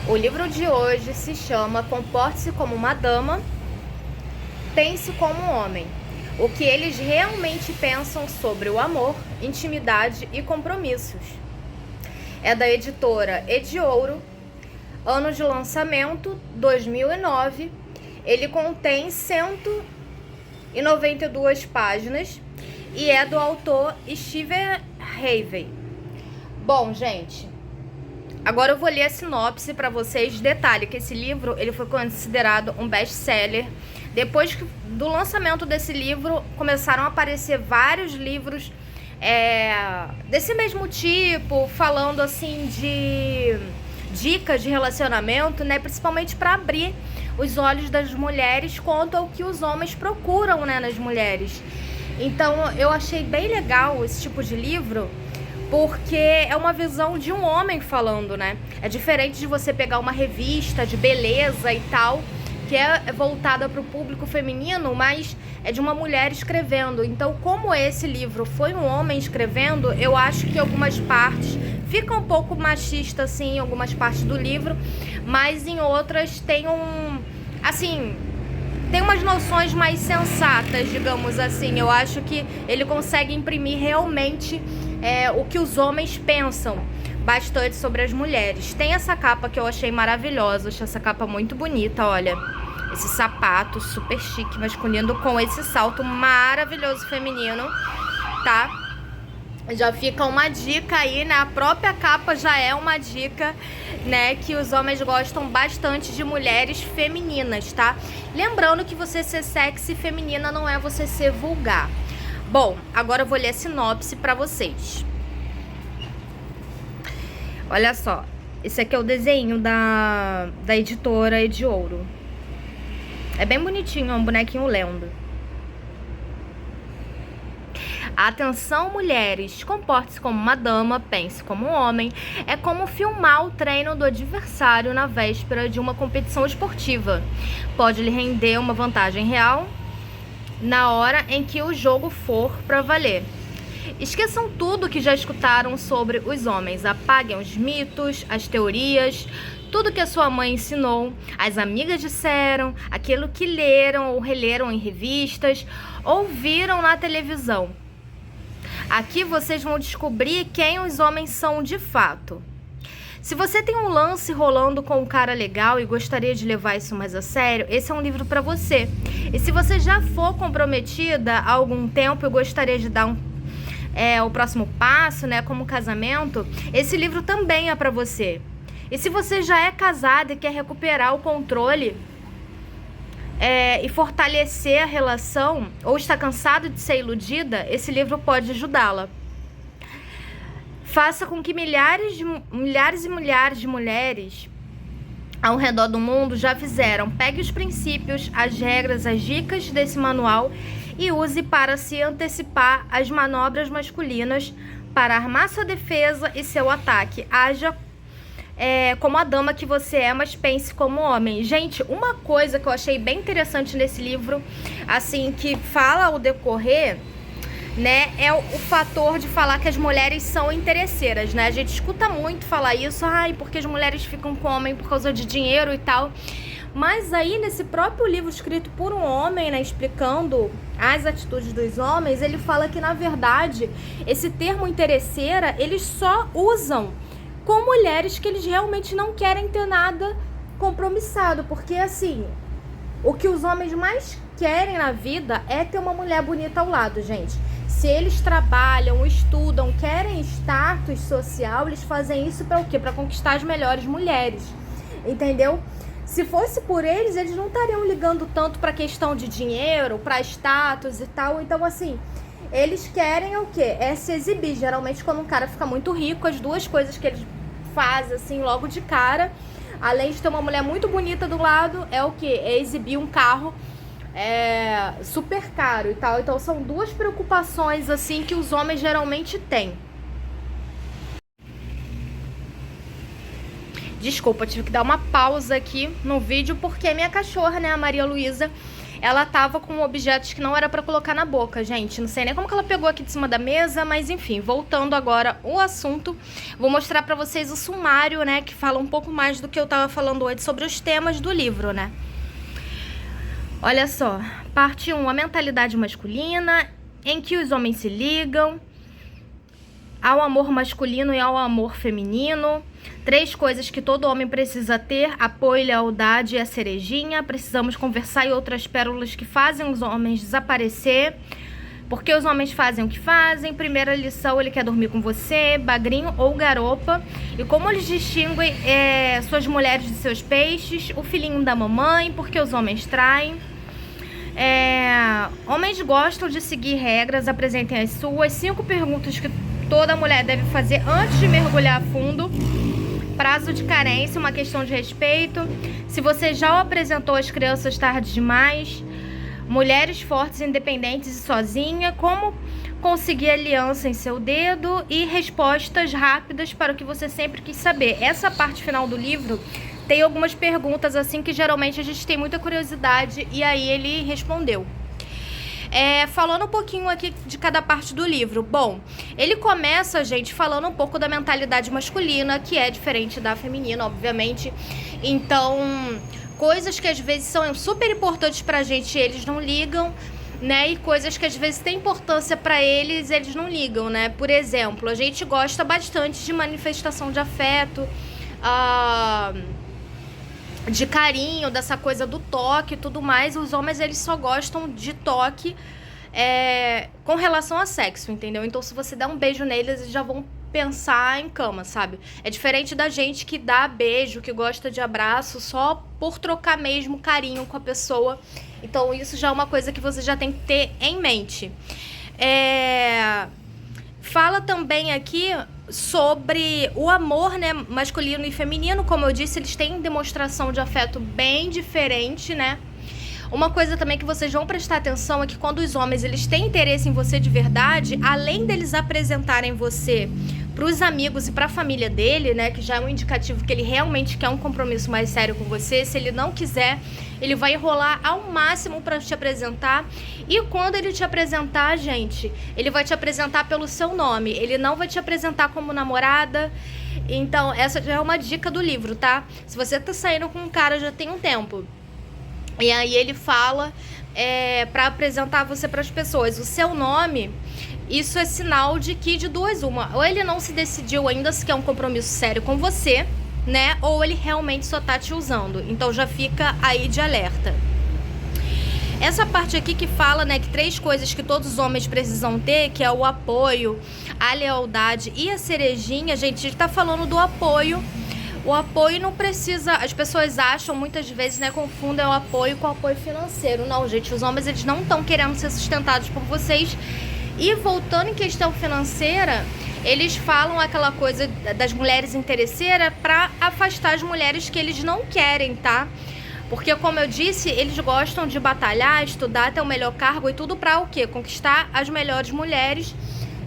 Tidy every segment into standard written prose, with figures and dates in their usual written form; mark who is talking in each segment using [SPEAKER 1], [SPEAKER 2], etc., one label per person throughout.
[SPEAKER 1] O livro de hoje se chama Comporte-se como uma dama, pense como um homem. O que eles realmente pensam sobre o amor, intimidade e compromissos. É da editora Ediouro, ano de lançamento 2009. Ele contém 192 páginas e é do autor Stephen Harvey. Bom, gente, agora eu vou ler a sinopse para vocês. Detalhe que esse livro ele foi considerado um best-seller. Depois do lançamento desse livro, começaram a aparecer vários livros desse mesmo tipo, falando assim de dicas de relacionamento, né? Principalmente para abrir os olhos das mulheres quanto ao que os homens procuram, né, nas mulheres. Então eu achei bem legal esse tipo de livro, porque é uma visão de um homem falando, né? É diferente de você pegar uma revista de beleza e tal, que é voltada para o público feminino, mas é de uma mulher escrevendo. Então, como esse livro foi um homem escrevendo, eu acho que algumas partes fica um pouco machista, assim, em algumas partes do livro, mas em outras tem tem umas noções mais sensatas, digamos assim. Eu acho que ele consegue imprimir realmente o que os homens pensam bastante sobre as mulheres. Tem essa capa que eu achei maravilhosa, achei essa capa muito bonita, olha. Esse sapato super chique masculino com esse salto maravilhoso feminino, tá? Já fica uma dica aí, né? A própria capa já é uma dica, né? Que os homens gostam bastante de mulheres femininas, tá? Lembrando que você ser sexy feminina não é você ser vulgar. Bom, agora eu vou ler a sinopse pra vocês. Olha só, esse aqui é o desenho da editora Ediouro. É bem bonitinho, é um bonequinho lendo. Atenção, mulheres, comporte-se como uma dama, pense como um homem. É como filmar o treino do adversário na véspera de uma competição esportiva. Pode lhe render uma vantagem real na hora em que o jogo for para valer. Esqueçam tudo que já escutaram sobre os homens. Apaguem os mitos, as teorias, tudo que a sua mãe ensinou, as amigas disseram, aquilo que leram ou releram em revistas ou viram na televisão. Aqui vocês vão descobrir quem os homens são de fato. Se você tem um lance rolando com um cara legal e gostaria de levar isso mais a sério, esse é um livro para você. E se você já for comprometida há algum tempo e gostaria de dar o próximo passo, né, como casamento, esse livro também é para você. E se você já é casada e quer recuperar o controle e fortalecer a relação, ou está cansado de ser iludida, esse livro pode ajudá-la. Faça com que milhares e milhares de mulheres ao redor do mundo já fizeram. Pegue os princípios, as regras, as dicas desse manual e use para se antecipar às manobras masculinas para armar sua defesa e seu ataque. Haja como a dama que você é, mas pense como homem. Gente, uma coisa que eu achei bem interessante nesse livro, assim, que fala ao decorrer, né, é o fator de falar que as mulheres são interesseiras, né? A gente escuta muito falar isso, porque as mulheres ficam com o homem por causa de dinheiro e tal. Mas aí, nesse próprio livro escrito por um homem, né, explicando as atitudes dos homens, ele fala que, na verdade, esse termo interesseira, eles só usam com mulheres que eles realmente não querem ter nada compromissado. Porque, assim, o que os homens mais querem na vida é ter uma mulher bonita ao lado, gente. Se eles trabalham, estudam, querem status social, eles fazem isso para o quê? Para conquistar as melhores mulheres, entendeu? Se fosse por eles, eles não estariam ligando tanto para questão de dinheiro, para status e tal. Então, assim, eles querem o quê? É se exibir. Geralmente, quando um cara fica muito rico, as duas coisas que eles fazem, assim, logo de cara, além de ter uma mulher muito bonita do lado, é o quê? É exibir um carro super caro e tal. Então, são duas preocupações, assim, que os homens geralmente têm. Desculpa, tive que dar uma pausa aqui no vídeo, porque minha cachorra, né, a Maria Luísa, ela tava com objetos que não era pra colocar na boca, gente. Não sei nem como que ela pegou aqui de cima da mesa, mas enfim, voltando agora ao assunto, vou mostrar pra vocês o sumário, né, que fala um pouco mais do que eu tava falando antes sobre os temas do livro, né. Olha só, parte 1, a mentalidade masculina, em que os homens se ligam ao amor masculino e ao amor feminino. 3 coisas que todo homem precisa ter: apoio, lealdade e a cerejinha. Precisamos conversar, e outras pérolas que fazem os homens desaparecer. Porque os homens fazem o que fazem. Primeira lição: ele quer dormir com você, bagrinho ou garopa. E como eles distinguem suas mulheres de seus peixes. O filhinho da mamãe, porque os homens traem. Homens gostam de seguir regras. Apresentem as suas. 5 perguntas que toda mulher deve fazer antes de mergulhar a fundo. Prazo de carência, uma questão de respeito. Se você já o apresentou às crianças tarde demais. Mulheres fortes, independentes e sozinha. Como conseguir aliança em seu dedo. E respostas rápidas para o que você sempre quis saber. Essa parte final do livro tem algumas perguntas assim que geralmente a gente tem muita curiosidade. E aí ele respondeu. Falando um pouquinho aqui de cada parte do livro. Bom, ele começa, gente, falando um pouco da mentalidade masculina, que é diferente da feminina, obviamente. Então, coisas que às vezes são super importantes pra gente, eles não ligam, né? E coisas que às vezes têm importância pra eles, eles não ligam, né? Por exemplo, a gente gosta bastante de manifestação de afeto, de carinho, dessa coisa do toque e tudo mais. Os homens, eles só gostam de toque com relação a sexo, entendeu? Então, se você der um beijo neles, eles já vão pensar em cama, sabe? É diferente da gente que dá beijo, que gosta de abraço só por trocar mesmo carinho com a pessoa. Então, isso já é uma coisa que você já tem que ter em mente. Fala também aqui sobre o amor, né, masculino e feminino. Como eu disse, eles têm demonstração de afeto bem diferente, né? Uma coisa também que vocês vão prestar atenção é que quando os homens eles têm interesse em você de verdade, além deles apresentarem você para os amigos e para a família dele, né, que já é um indicativo que ele realmente quer um compromisso mais sério com você. Se ele não quiser, ele vai enrolar ao máximo para te apresentar. E quando ele te apresentar, gente, ele vai te apresentar pelo seu nome. Ele não vai te apresentar como namorada. Então, essa já é uma dica do livro, tá? Se você tá saindo com um cara já tem um tempo, e aí ele fala para apresentar você para as pessoas, o seu nome, isso é sinal de que de duas uma. Ou ele não se decidiu ainda se quer um compromisso sério com você, né? Ou ele realmente só tá te usando. Então já fica aí de alerta. Essa parte aqui que fala, né, que 3 coisas que todos os homens precisam ter, que é o apoio, a lealdade e a cerejinha. Gente, a gente tá falando do apoio. O apoio não precisa... As pessoas acham, muitas vezes, né, confundem o apoio com o apoio financeiro. Não, gente, os homens, eles não estão querendo ser sustentados por vocês. E voltando em questão financeira, eles falam aquela coisa das mulheres interesseiras para afastar as mulheres que eles não querem, tá? Porque, como eu disse, eles gostam de batalhar, estudar, ter o melhor cargo e tudo para o quê? Conquistar as melhores mulheres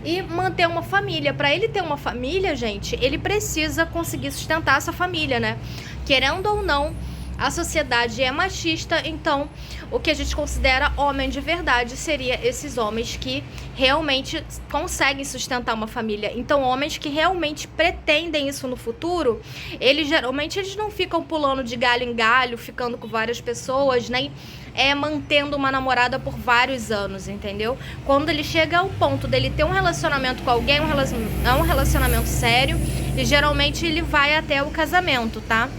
[SPEAKER 1] e manter uma família. Para ele ter uma família, gente, ele precisa conseguir sustentar essa família, né? Querendo ou não, a sociedade é machista, então o que a gente considera homem de verdade seria esses homens que realmente conseguem sustentar uma família. Então, homens que realmente pretendem isso no futuro, eles geralmente não ficam pulando de galho em galho, ficando com várias pessoas, nem mantendo uma namorada por vários anos, entendeu? Quando ele chega ao ponto dele ter um relacionamento com alguém, um relacionamento sério, e geralmente ele vai até o casamento, tá?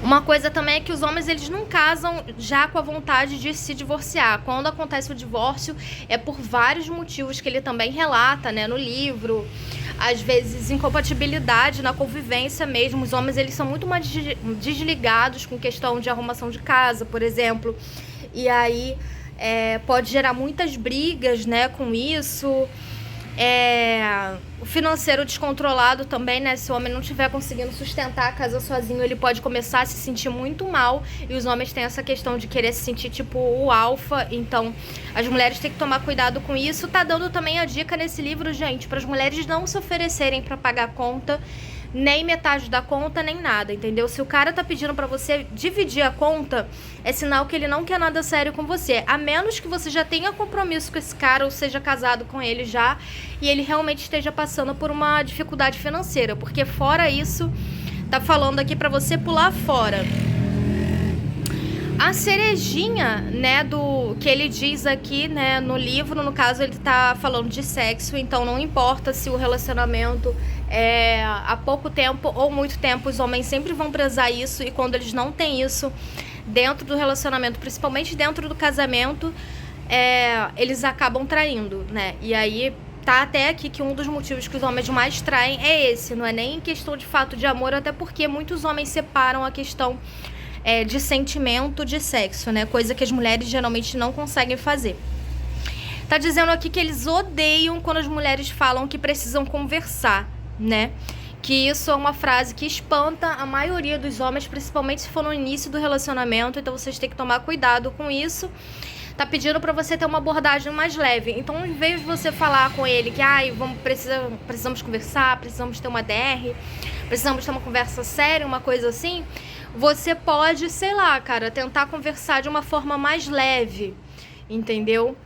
[SPEAKER 1] Uma coisa também é que os homens, eles não casam já com a vontade de se divorciar. Quando acontece o divórcio, é por vários motivos que ele também relata, né, no livro. Às vezes, incompatibilidade na convivência mesmo. Os homens, eles são muito mais desligados com questão de arrumação de casa, por exemplo. E aí, pode gerar muitas brigas, né, com isso. O financeiro descontrolado também, né? Se o homem não estiver conseguindo sustentar a casa sozinho, ele pode começar a se sentir muito mal. E os homens têm essa questão de querer se sentir tipo o alfa. Então, as mulheres têm que tomar cuidado com isso. Tá dando também a dica nesse livro, gente, para as mulheres não se oferecerem para pagar a conta, nem metade da conta, nem nada, entendeu? Se o cara tá pedindo pra você dividir a conta, é sinal que ele não quer nada sério com você. A menos que você já tenha compromisso com esse cara ou seja casado com ele já e ele realmente esteja passando por uma dificuldade financeira. Porque fora isso, tá falando aqui pra você pular fora. A cerejinha, né, do que ele diz aqui, né, no livro, no caso ele tá falando de sexo, então não importa se o relacionamento é há pouco tempo ou muito tempo, os homens sempre vão prezar isso, e quando eles não têm isso dentro do relacionamento, principalmente dentro do casamento, eles acabam traindo, né, e aí tá até aqui que um dos motivos que os homens mais traem é esse, não é nem questão de fato de amor, até porque muitos homens separam a questão de sentimento de sexo, né? Coisa que as mulheres geralmente não conseguem fazer. Tá dizendo aqui que eles odeiam quando as mulheres falam que precisam conversar, né? Que isso é uma frase que espanta a maioria dos homens, principalmente se for no início do relacionamento, então vocês têm que tomar cuidado com isso. Tá pedindo pra você ter uma abordagem mais leve. Então, em vez de você falar com ele que precisamos conversar, precisamos ter uma DR, precisamos ter uma conversa séria, uma coisa assim, você pode, sei lá, cara, tentar conversar de uma forma mais leve, entendeu?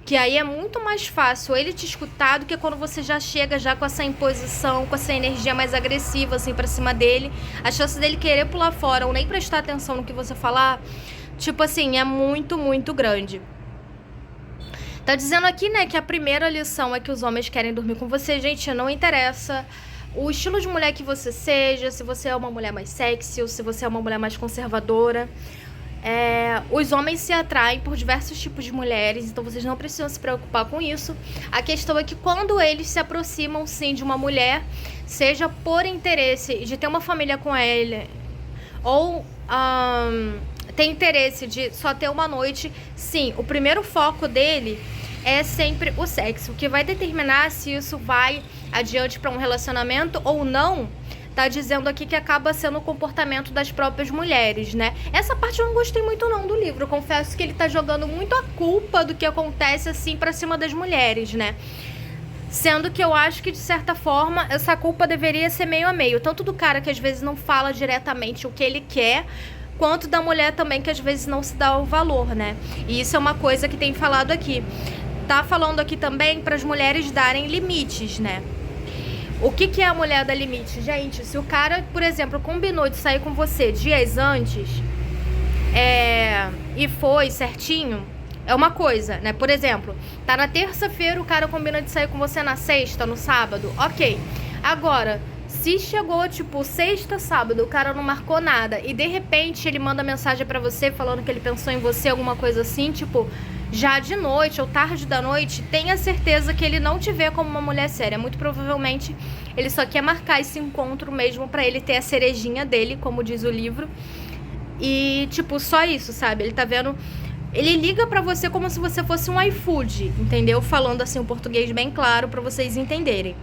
[SPEAKER 1] Que aí é muito mais fácil ele te escutar do que quando você já chega já com essa imposição, com essa energia mais agressiva, assim, pra cima dele. A chance dele querer pular fora ou nem prestar atenção no que você falar, tipo assim, é muito, muito grande. Tá dizendo aqui, né, que a primeira lição é que os homens querem dormir com você. Gente, não interessa o estilo de mulher que você seja, se você é uma mulher mais sexy ou se você é uma mulher mais conservadora. Os homens se atraem por diversos tipos de mulheres, então vocês não precisam se preocupar com isso. A questão é que quando eles se aproximam, sim, de uma mulher, seja por interesse de ter uma família com ele, ou tem interesse de só ter uma noite, sim, o primeiro foco dele é sempre o sexo. O que vai determinar se isso vai adiante para um relacionamento ou não, tá dizendo aqui que acaba sendo o comportamento das próprias mulheres, né? Essa parte eu não gostei muito não do livro. Eu confesso que ele tá jogando muito a culpa do que acontece assim pra cima das mulheres, né? Sendo que eu acho que, de certa forma, essa culpa deveria ser meio a meio. Tanto do cara que às vezes não fala diretamente o que ele quer, quanto da mulher também que às vezes não se dá o valor, né? E isso é uma coisa que tem falado aqui. Tá falando aqui também para as mulheres darem limites, né? O que é a mulher dar limite? Gente, se o cara, por exemplo, combinou de sair com você dias antes e foi certinho, é uma coisa, né? Por exemplo, tá na terça-feira, o cara combina de sair com você na sexta, no sábado, ok. Agora, se chegou, tipo, sexta, sábado, o cara não marcou nada e de repente ele manda mensagem pra você falando que ele pensou em você, alguma coisa assim, tipo, já de noite ou tarde da noite, tenha certeza que ele não te vê como uma mulher séria. Muito provavelmente ele só quer marcar esse encontro mesmo pra ele ter a cerejinha dele, como diz o livro. E, tipo, só isso, sabe? Ele tá vendo... Ele liga pra você como se você fosse um iFood, entendeu? Falando assim um português bem claro pra vocês entenderem.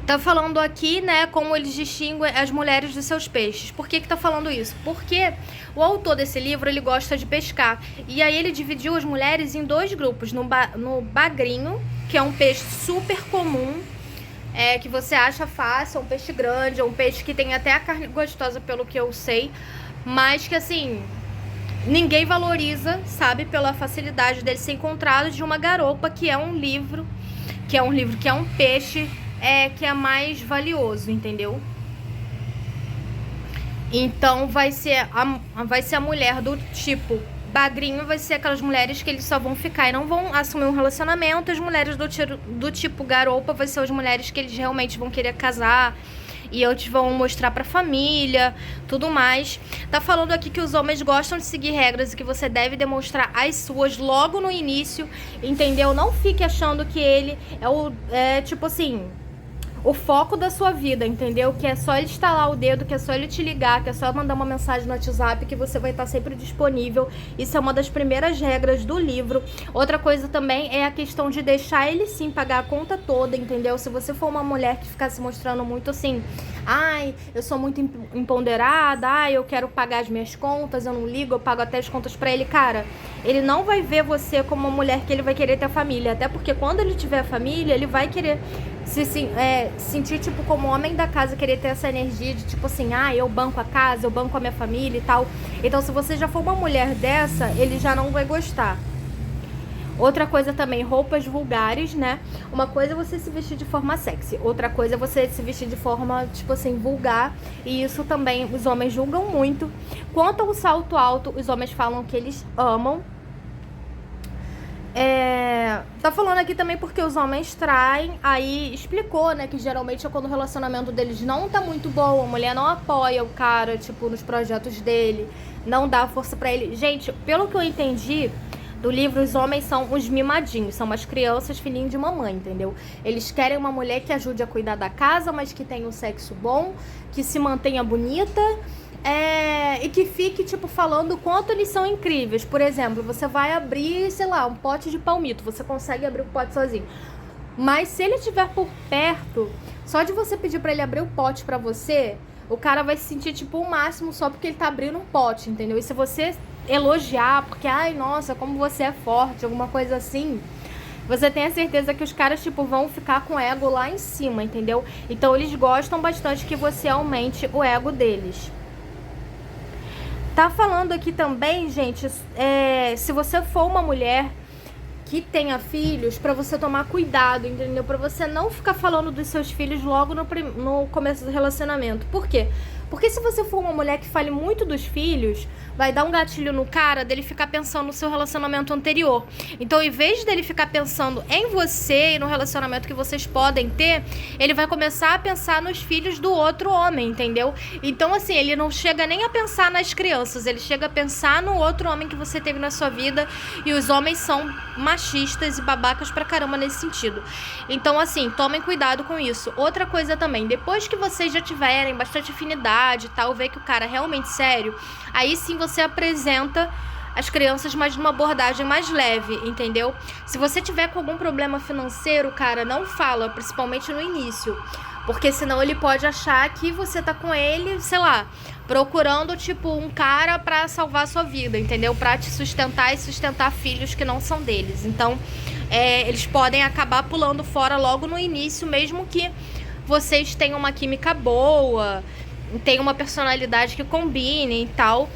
[SPEAKER 1] Tá falando aqui, né, como eles distinguem as mulheres dos seus peixes. Por que tá falando isso? Porque o autor desse livro, ele gosta de pescar. E aí ele dividiu as mulheres em dois grupos. No bagrinho, que é um peixe super comum, que você acha fácil, é um peixe grande, é um peixe que tem até a carne gostosa, pelo que eu sei. Mas que, assim, ninguém valoriza, sabe, pela facilidade dele ser encontrado, de uma garopa, que é um livro, que é um peixe... que é mais valioso, entendeu? Então vai ser a mulher do tipo bagrinho, vai ser aquelas mulheres que eles só vão ficar e não vão assumir um relacionamento. As mulheres do tipo garopa vai ser as mulheres que eles realmente vão querer casar e eles vão mostrar pra família, tudo mais. Tá falando aqui que os homens gostam de seguir regras e que você deve demonstrar as suas logo no início, entendeu? Não fique achando que ele tipo assim, o foco da sua vida, entendeu? Que é só ele estalar o dedo, que é só ele te ligar, que é só mandar uma mensagem no WhatsApp, que você vai estar sempre disponível. Isso é uma das primeiras regras do livro. Outra coisa também é a questão de deixar ele sim pagar a conta toda, entendeu? Se você for uma mulher que ficar se mostrando muito assim, ai, eu sou muito empoderada, ai, eu quero pagar as minhas contas, eu não ligo, eu pago até as contas pra ele, cara, ele não vai ver você como uma mulher que ele vai querer ter família, até porque quando ele tiver família, ele vai querer sentir, tipo, como homem da casa, querer ter essa energia de, tipo assim, eu banco a casa, eu banco a minha família e tal. Então, se você já for uma mulher dessa, ele já não vai gostar. Outra coisa também, roupas vulgares, né? Uma coisa é você se vestir de forma sexy. Outra coisa é você se vestir de forma, tipo assim, vulgar. E isso também os homens julgam muito. Quanto ao salto alto, os homens falam que eles amam. Tá falando aqui também porque os homens traem. Aí explicou, né, que geralmente é quando o relacionamento deles não tá muito bom, a mulher não apoia o cara, tipo, nos projetos dele, não dá força pra ele. Gente, pelo que eu entendi do livro, os homens são uns mimadinhos, são umas crianças, filhinhos de mamãe, entendeu? Eles querem uma mulher que ajude a cuidar da casa, mas que tenha um sexo bom, que se mantenha bonita, e que fique, tipo, falando o quanto eles são incríveis. Por exemplo, você vai abrir, sei lá, um pote de palmito, você consegue abrir o pote sozinho. Mas se ele estiver por perto, só de você pedir pra ele abrir o pote pra você, o cara vai se sentir, tipo, o máximo só porque ele tá abrindo um pote, entendeu? E se você elogiar, porque, ai, nossa, como você é forte, alguma coisa assim, você tem a certeza que os caras, tipo, vão ficar com o ego lá em cima, entendeu? Então eles gostam bastante que você aumente o ego deles. Tá falando aqui também, gente, se você for uma mulher que tenha filhos, pra você tomar cuidado, entendeu? Pra você não ficar falando dos seus filhos logo no começo do relacionamento. Por quê? Porque se você for uma mulher que fale muito dos filhos, vai dar um gatilho no cara dele ficar pensando no seu relacionamento anterior. Então, em vez dele ficar pensando em você e no relacionamento que vocês podem ter, ele vai começar a pensar nos filhos do outro homem, entendeu? Então, assim, ele não chega nem a pensar nas crianças, ele chega a pensar no outro homem que você teve na sua vida, e os homens são machistas e babacas pra caramba nesse sentido. Então, assim, tomem cuidado com isso. Outra coisa também, depois que vocês já tiverem bastante afinidade e tal, ver que o cara é realmente sério, aí sim você apresenta as crianças, mas numa abordagem mais leve, entendeu? Se você tiver com algum problema financeiro, cara, não fala, principalmente no início, porque senão ele pode achar que você tá com ele, sei lá, procurando, tipo, um cara pra salvar a sua vida, entendeu? Pra te sustentar e sustentar filhos que não são deles. Então, eles podem acabar pulando fora logo no início, mesmo que vocês tenham uma química boa, tenham uma personalidade que combine e tal.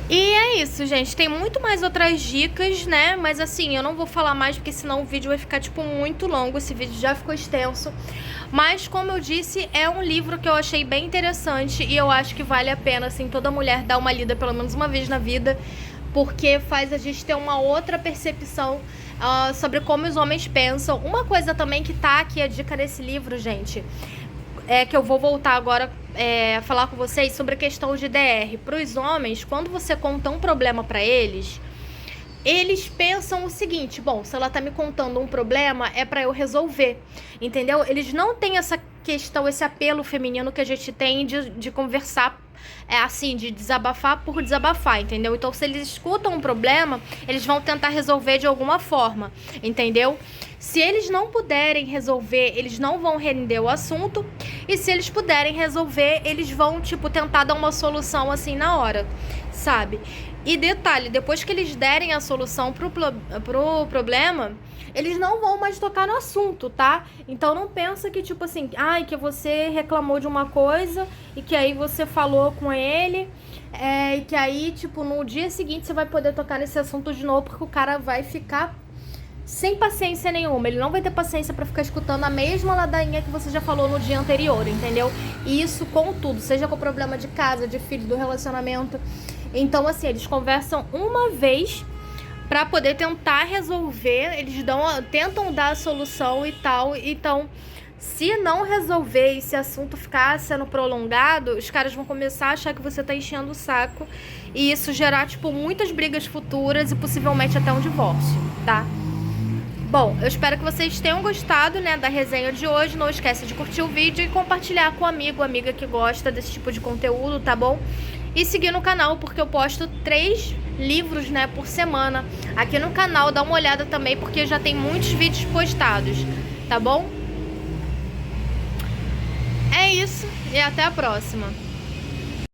[SPEAKER 1] E é isso, gente. Tem muito mais outras dicas, né? Mas assim, eu não vou falar mais porque senão o vídeo vai ficar, tipo, muito longo. Esse vídeo já ficou extenso. Mas, como eu disse, é um livro que eu achei bem interessante e eu acho que vale a pena, assim, toda mulher dar uma lida pelo menos uma vez na vida, porque faz a gente ter uma outra percepção sobre como os homens pensam. Uma coisa também que tá aqui, a dica desse livro, gente, que eu vou voltar agora a falar com vocês sobre a questão de DR. Para os homens, quando você conta um problema para eles, eles pensam o seguinte: bom, se ela tá me contando um problema, é para eu resolver, entendeu? Eles não têm essa questão, esse apelo feminino que a gente tem de conversar, assim, de desabafar por desabafar, entendeu? Então, se eles escutam um problema, eles vão tentar resolver de alguma forma, entendeu? Se eles não puderem resolver, eles não vão render o assunto. E se eles puderem resolver, eles vão, tipo, tentar dar uma solução assim na hora, sabe? E detalhe, depois que eles derem a solução pro problema, eles não vão mais tocar no assunto, tá? Então não pensa que, tipo assim, que você reclamou de uma coisa e que aí você falou com ele, e que aí, tipo, no dia seguinte você vai poder tocar nesse assunto de novo, porque o cara vai ficar sem paciência nenhuma. Ele não vai ter paciência pra ficar escutando a mesma ladainha que você já falou no dia anterior, entendeu? E isso com tudo, seja com problema de casa, de filho, do relacionamento. Então, assim, eles conversam uma vez pra poder tentar resolver, eles tentam dar a solução e tal. Então, se não resolver e esse assunto ficar sendo prolongado, os caras vão começar a achar que você tá enchendo o saco, e isso gerar, tipo, muitas brigas futuras e possivelmente até um divórcio, tá? Bom, eu espero que vocês tenham gostado, né, da resenha de hoje. Não esquece de curtir o vídeo e compartilhar com amigo, amiga que gosta desse tipo de conteúdo, tá bom? E seguir no canal, porque eu posto 3 livros, né, por semana aqui no canal. Dá uma olhada também, porque já tem muitos vídeos postados, tá bom? É isso, e até a próxima.